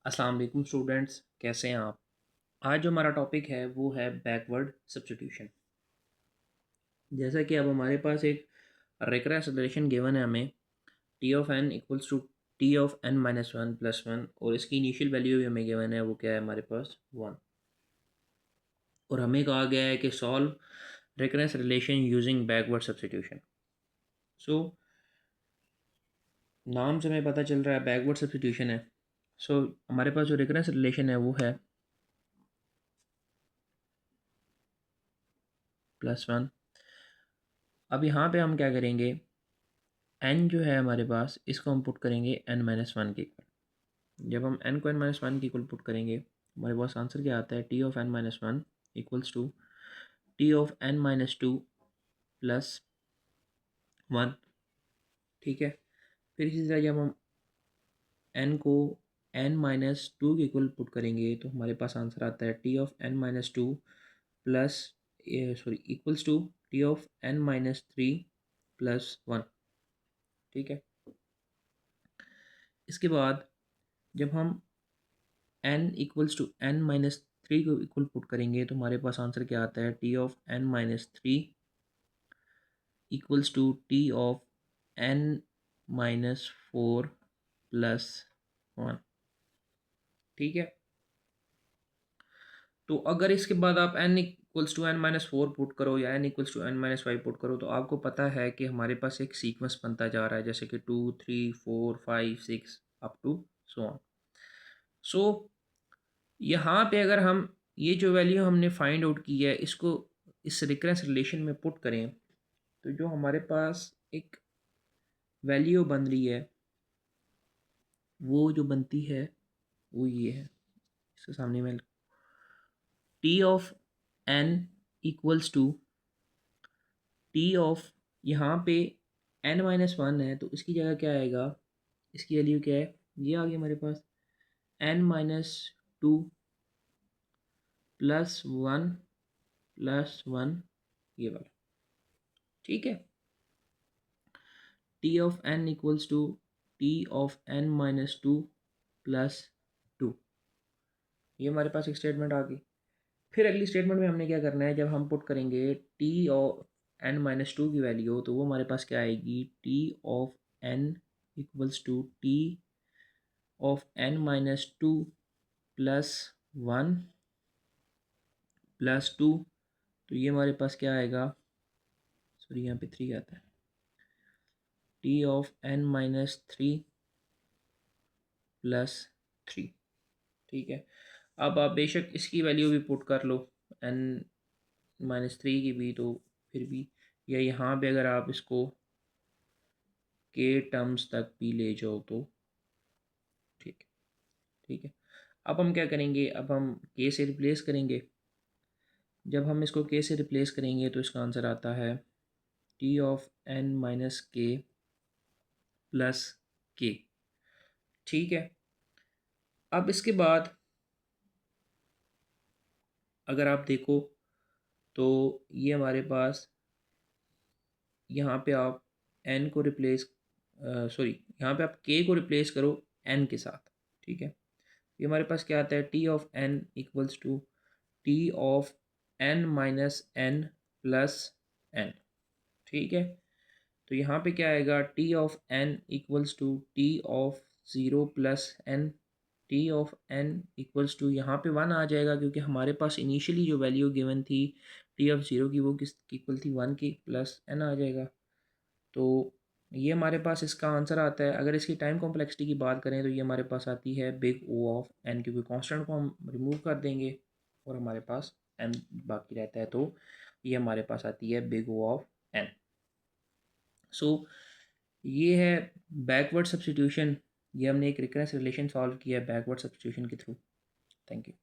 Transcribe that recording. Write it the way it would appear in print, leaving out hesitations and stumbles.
अस्सलाम वालेकुम स्टूडेंट्स, कैसे हैं आप। आज जो हमारा टॉपिक है वो है बैकवर्ड सब्स्टिट्यूशन। जैसा कि अब हमारे पास एक रिकरेंस रिलेशन गिवन है हमें T of N equals to T of N minus one plus one, और इसकी इनिशियल वैल्यू भी हमें गिवन है, वो क्या है हमारे पास वन। और हमें कहा गया है कि solve recurrence relation using backward substitution. So नाम से हमें पता चल रहा है बैकवर्ड सब्स्टिट्यूशन है। सो हमारे पास जो रिकरेंस रिलेशन है वो है प्लस वन। अब यहाँ पे हम क्या करेंगे, एन जो है हमारे पास इसको हम पुट करेंगे एन माइनस वन के इक्वल। जब हम एन को एन माइनस वन के इक्वल पुट करेंगे हमारे पास आंसर क्या आता है, T of N minus one equals to T of N minus two plus one. ठीक है। फिर इसी तरह जब हम एन को एन माइनस टू के इक्वल पुट करेंगे तो हमारे पास आंसर आता है T of N minus two plus equals to T of N minus three plus one. ठीक है। इसके बाद जब हम n equals to n minus three को इक्वल पुट करेंगे तो हमारे पास आंसर क्या आता है, T of N minus three equals to T of N minus four plus one. ठीक है। तो अगर इसके बाद आप n equals to n minus four put करो या n equals to n minus five put करो तो आपको पता है कि हमारे पास एक सीक्वेंस बनता जा रहा है, जैसे कि two three four five six up to so on. So यहाँ पे अगर हम ये जो वैल्यू हमने फाइंड आउट की है इसको इस रिकरेंस रिलेशन में पुट करें तो जो हमारे पास एक वैल्यू बन रही है वो जो बनती है वो ये है, इसके सामने में T of N equals to T of, यहाँ पे एन माइनस वन है तो इसकी जगह क्या आएगा, इसकी वैल्यू क्या है, ये आ गया हमारे पास N minus two plus one ये वाला। ठीक है। T of N equals to T of N minus two plus two, ये हमारे पास एक स्टेटमेंट आ गई। फिर अगली स्टेटमेंट में हमने क्या करना है, जब हम पुट करेंगे T of N minus two की वैल्यू तो वो हमारे पास क्या आएगी, T of N equals to T of N minus two plus one plus two. तो ये हमारे पास क्या आएगा, सॉरी यहाँ पे थ्री आता है, T of N minus three plus three. ठीक है। अब आप बेशक इसकी वैल्यू भी पुट कर लो एन माइनस थ्री की भी, तो फिर भी, या यहाँ पे अगर आप इसको के टर्म्स तक भी ले जाओ तो ठीक है। ठीक है। अब हम क्या करेंगे, अब हम के से रिप्लेस करेंगे। जब हम इसको के से रिप्लेस करेंगे तो इसका आंसर आता है टी ऑफ एन माइनस के प्लस के। ठीक है। अब इसके बाद अगर आप देखो तो ये हमारे पास यहाँ पे आप एन को रिप्लेस सॉरी यहाँ पे आप के को रिप्लेस करो एन के साथ। ठीक है। ये हमारे पास क्या आता है, T of N equals to T of N minus n plus n. ठीक है। तो यहाँ पे क्या आएगा, T of N equals to T of zero plus n. T of N equals to, यहाँ पे वन आ जाएगा क्योंकि हमारे पास इनिशियली जो वैल्यू गिवन थी टी ऑफ ज़ीरो की वो किस इक्वल थी, वन की, प्लस एन आ जाएगा। तो ये हमारे पास इसका आंसर आता है। अगर इसकी टाइम कॉम्प्लेक्सिटी की बात करें तो ये हमारे पास आती है बिग ओ ऑफ एन, क्योंकि कांस्टेंट को हम रिमूव कर देंगे और हमारे पास एन बाकी रहता है, तो ये हमारे पास आती है बिग ओ ऑफ एन। सो ये है बैकवर्ड सब्स्टिट्यूशन। ये हमने एक रिकरेंस रिलेशन सॉल्व किया है बैकवर्ड सब्स्टिट्यूशन के थ्रू। Thank you.